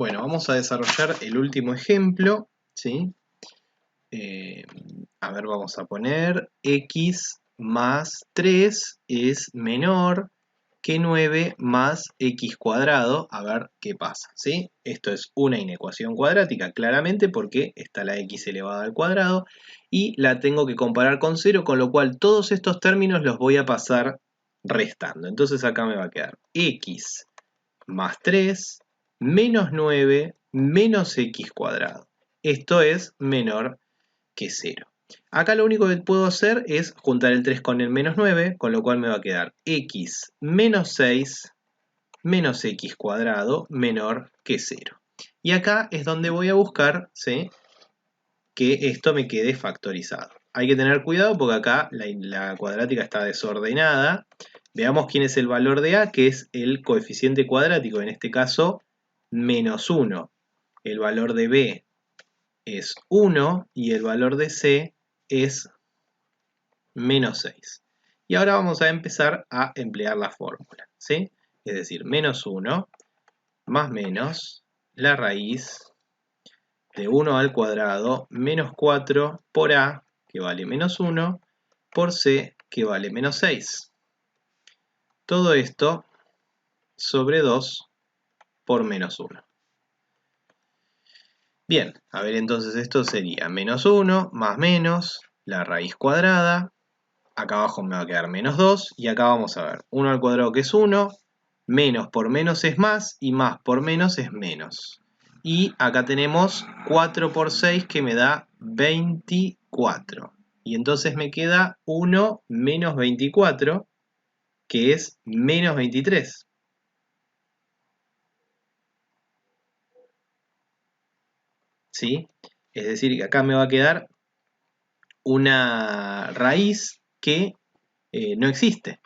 Bueno, vamos a desarrollar el último ejemplo, ¿sí? A ver, vamos a poner x más 3 es menor que 9 más x cuadrado. A ver qué pasa, ¿sí? Esto es una inecuación cuadrática, claramente, porque está la x elevada al cuadrado y la tengo que comparar con 0, con lo cual todos estos términos los voy a pasar restando. Entonces acá me va a quedar x más 3 menos 9 menos x cuadrado. Esto es menor que 0. Acá lo único que puedo hacer es juntar el 3 con el menos 9, con lo cual me va a quedar x menos 6 menos x cuadrado menor que 0. Y acá es donde voy a buscar, ¿sí?, que esto me quede factorizado. Hay que tener cuidado porque acá la cuadrática está desordenada. Veamos quién es el valor de a, que es el coeficiente cuadrático, en este caso menos 1. El valor de b es 1 y el valor de c es menos 6. Y ahora vamos a empezar a emplear la fórmula, ¿sí? Es decir, menos 1 más menos la raíz de 1 al cuadrado menos 4 por a, que vale menos 1, por c, que vale menos 6. Todo esto sobre 2 por menos 1. Bien, a ver, entonces esto sería menos 1 más menos la raíz cuadrada. Acá abajo me va a quedar menos 2 y acá vamos a ver 1 al cuadrado, que es 1, menos por menos es más y más por menos es menos. Y acá tenemos 4 por 6, que me da 24. Y entonces me queda 1 menos 24, que es menos 23. ¿Sí? Es decir, que acá me va a quedar una raíz que no existe.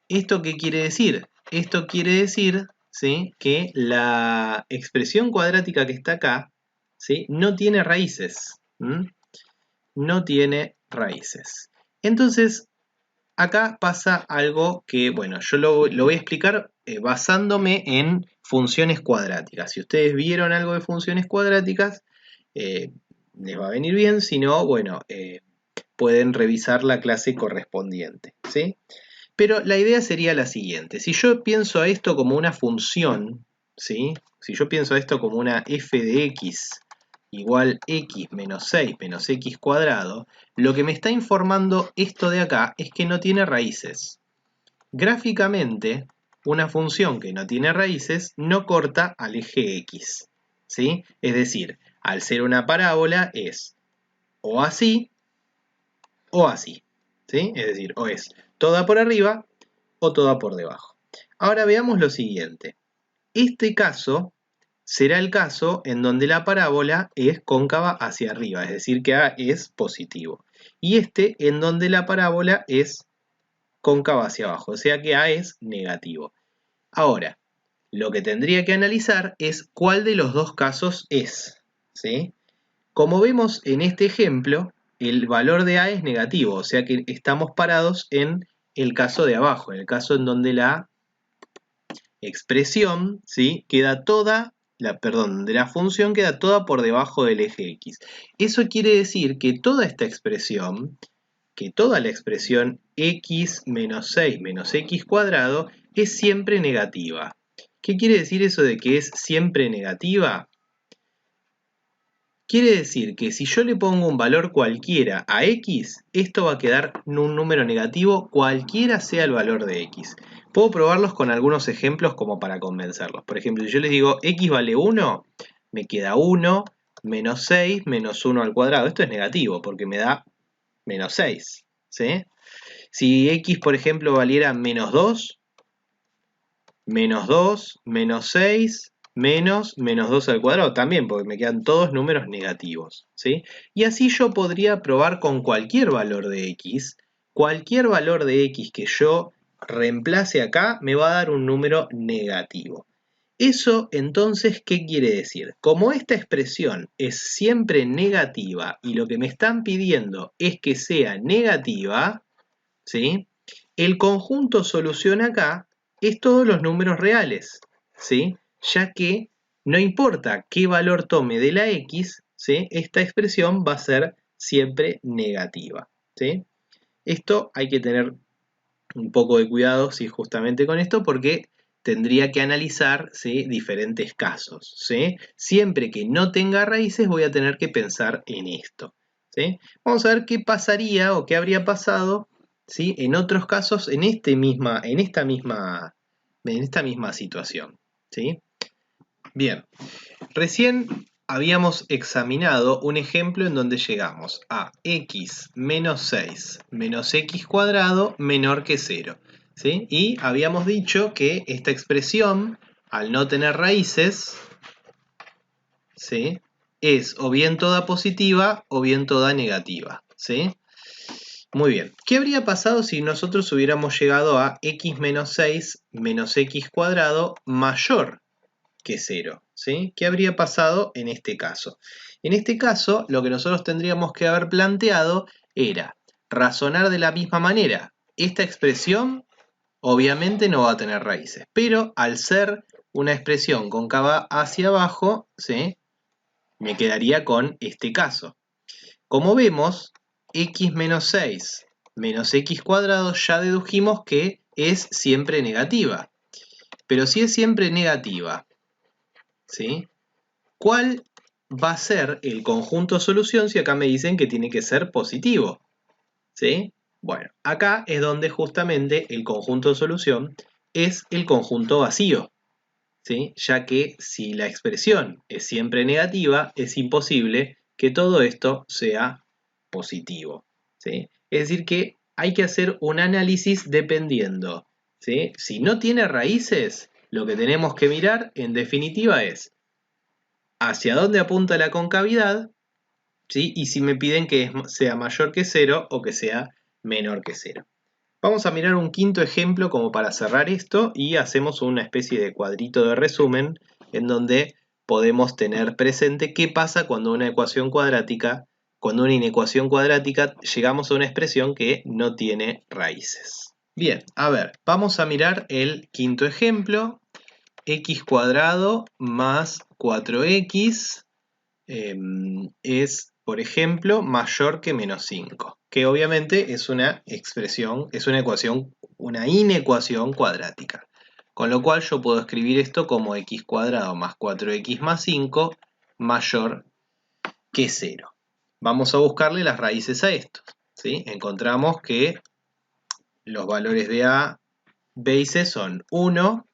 ¿Esto qué quiere decir? Esto quiere decir, ¿sí?, que la expresión cuadrática que está acá, ¿sí?, no tiene raíces. No tiene raíces. Entonces, acá pasa algo que, bueno, yo lo voy a explicar basándome en funciones cuadráticas. Si ustedes vieron algo de funciones cuadráticas, les va a venir bien. Si no, bueno, pueden revisar la clase correspondiente, ¿sí? Pero la idea sería la siguiente. Si yo pienso a esto como una función, ¿sí?, si yo pienso a esto como una f de x igual x menos 6 menos x cuadrado, lo que me está informando esto de acá es que no tiene raíces. Gráficamente, una función que no tiene raíces no corta al eje x, ¿sí? Es decir, al ser una parábola es o así o así, ¿sí? Es decir, o es toda por arriba o toda por debajo. Ahora veamos lo siguiente. Este caso será el caso en donde la parábola es cóncava hacia arriba, es decir, que A es positivo. Y este en donde la parábola es cóncava hacia abajo, o sea que A es negativo. Ahora, lo que tendría que analizar es cuál de los dos casos es, ¿sí? Como vemos en este ejemplo, el valor de A es negativo, o sea que estamos parados en el caso de abajo, en el caso en donde la expresión, ¿sí?, queda toda, de la función queda toda por debajo del eje x. Eso quiere decir que toda esta expresión, que toda la expresión x menos 6 menos x cuadrado es siempre negativa. ¿Qué quiere decir eso de que es siempre negativa? Quiere decir que si yo le pongo un valor cualquiera a x, esto va a quedar un número negativo cualquiera sea el valor de x. Puedo probarlos con algunos ejemplos como para convencerlos. Por ejemplo, si yo les digo x vale 1, me queda 1 menos 6 menos 1 al cuadrado. Esto es negativo porque me da menos 6, ¿sí? Si x, por ejemplo, valiera menos 2 menos 6 menos 2 al cuadrado también, porque me quedan todos números negativos, ¿sí? Y así yo podría probar con cualquier valor de x. Cualquier valor de x que yo reemplace acá me va a dar un número negativo. Eso entonces, ¿qué quiere decir? Como esta expresión es siempre negativa y lo que me están pidiendo es que sea negativa, ¿sí?, el conjunto solución acá es todos los números reales, ¿sí?, ya que no importa qué valor tome de la x, ¿sí? Esta expresión va a ser siempre negativa, ¿sí? Esto hay que tener un poco de cuidado, ¿sí? Justamente con esto, porque tendría que analizar, ¿sí? Diferentes casos, ¿sí? Siempre que no tenga raíces voy a tener que pensar en esto, ¿sí? Vamos a ver qué pasaría o qué habría pasado, ¿sí? En otros casos en esta misma situación, ¿sí? Bien, recién habíamos examinado un ejemplo en donde llegamos a x menos 6 menos x cuadrado menor que 0, ¿sí? Y habíamos dicho que esta expresión, al no tener raíces, ¿sí? Es o bien toda positiva o bien toda negativa, ¿sí? Muy bien. ¿Qué habría pasado si nosotros hubiéramos llegado a x menos 6 menos x cuadrado mayor que 0, ¿sí? ¿Qué habría pasado en este caso? En este caso, lo que nosotros tendríamos que haber planteado era razonar de la misma manera. Esta expresión obviamente no va a tener raíces, pero al ser una expresión cóncava hacia abajo, ¿sí? Me quedaría con este caso. Como vemos, x menos 6 menos x cuadrado ya dedujimos que es siempre negativa. Pero si es siempre negativa, ¿sí? ¿Cuál va a ser el conjunto solución si acá me dicen que tiene que ser positivo? ¿Sí? Bueno, acá es donde justamente el conjunto solución es el conjunto vacío, ¿sí? Ya que si la expresión es siempre negativa, es imposible que todo esto sea positivo, ¿sí? Es decir que hay que hacer un análisis dependiendo, ¿sí? Si no tiene raíces, lo que tenemos que mirar en definitiva es hacia dónde apunta la concavidad, ¿sí? Y si me piden que sea mayor que 0 o que sea menor que 0. Vamos a mirar un quinto ejemplo como para cerrar esto y hacemos una especie de cuadrito de resumen en donde podemos tener presente qué pasa cuando cuando una inecuación cuadrática llegamos a una expresión que no tiene raíces. Bien, a ver, vamos a mirar el quinto ejemplo. X cuadrado más 4x es, por ejemplo, mayor que menos 5, que obviamente es una expresión, es una ecuación, una inecuación cuadrática. Con lo cual yo puedo escribir esto como x cuadrado más 4x más 5 mayor que 0. Vamos a buscarle las raíces a esto, ¿sí? Encontramos que los valores de a, b y c son 1,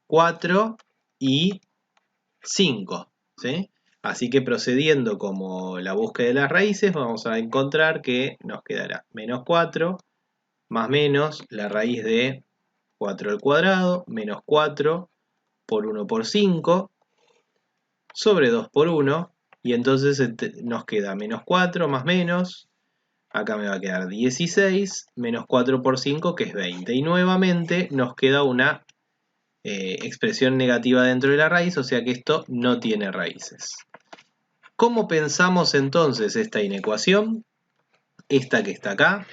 4 y 5, ¿sí? Así que procediendo como la búsqueda de las raíces, vamos a encontrar que nos quedará menos 4 más menos la raíz de 4 al cuadrado, menos 4 por 1 por 5, sobre 2 por 1, y entonces nos queda menos 4 más menos, acá me va a quedar 16, menos 4 por 5, que es 20, y nuevamente nos queda una expresión negativa dentro de la raíz, o sea que esto no tiene raíces. ¿Cómo pensamos entonces esta inecuación? Esta que está acá,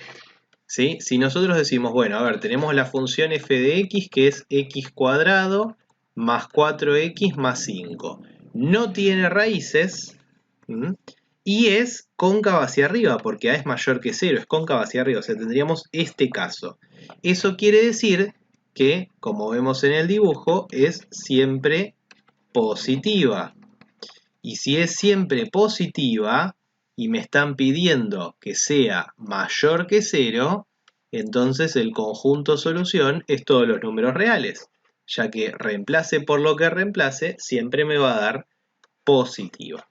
¿sí? Si nosotros decimos, bueno, a ver, tenemos la función f de x que es x cuadrado más 4x más 5. No tiene raíces, ¿m? Y es cóncava hacia arriba, porque a es mayor que 0, es cóncava hacia arriba, o sea, tendríamos este caso. Eso quiere decir que, como vemos en el dibujo, es siempre positiva. Y si es siempre positiva y me están pidiendo que sea mayor que 0, entonces el conjunto solución es todos los números reales, ya que reemplace por lo que reemplace, siempre me va a dar positiva.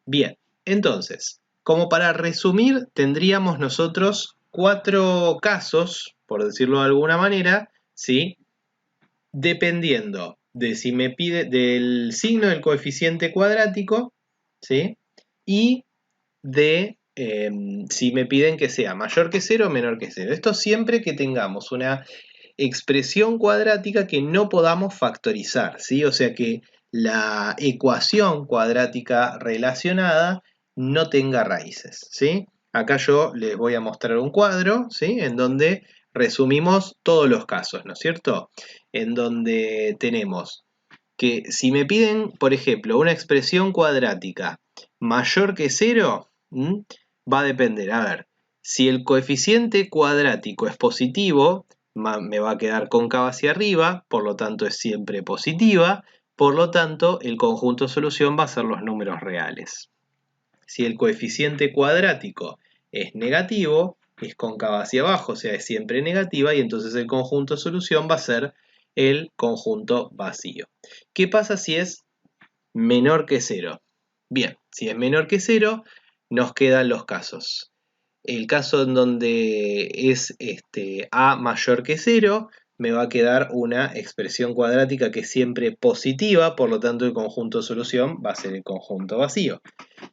Bien, entonces, como para resumir, tendríamos nosotros 4 casos, por decirlo de alguna manera, ¿sí? Dependiendo de si me pide del signo del coeficiente cuadrático, ¿sí? Y de si me piden que sea mayor que 0 o menor que 0. Esto siempre que tengamos una expresión cuadrática que no podamos factorizar, ¿sí? O sea que la ecuación cuadrática relacionada no tenga raíces, ¿sí? Acá yo les voy a mostrar un cuadro, ¿sí? En donde resumimos todos los casos, ¿no es cierto? En donde tenemos que si me piden, por ejemplo, una expresión cuadrática mayor que 0, va a depender. A ver, si el coeficiente cuadrático es positivo, me va a quedar cóncava hacia arriba, por lo tanto es siempre positiva, por lo tanto el conjunto solución va a ser los números reales. Si el coeficiente cuadrático es negativo, es cóncava hacia abajo, o sea, es siempre negativa, y entonces el conjunto solución va a ser el conjunto vacío. ¿Qué pasa si es menor que 0? Bien, si es menor que 0, nos quedan los casos. El caso en donde es a mayor que 0, me va a quedar una expresión cuadrática que es siempre positiva, por lo tanto el conjunto solución va a ser el conjunto vacío.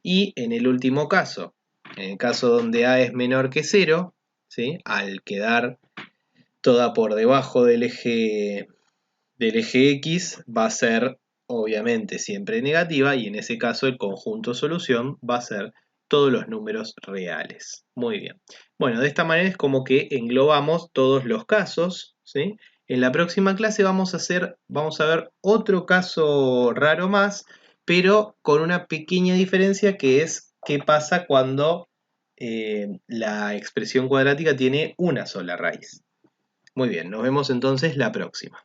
Y en el último caso, en el caso donde a es menor que 0, ¿sí? Al quedar toda por debajo del eje X, va a ser obviamente siempre negativa, y en ese caso el conjunto solución va a ser todos los números reales. Muy bien. Bueno, de esta manera es como que englobamos todos los casos, ¿sí? En la próxima clase vamos a ver otro caso raro más, pero con una pequeña diferencia, que es qué pasa cuando la expresión cuadrática tiene una sola raíz. Muy bien, nos vemos entonces la próxima.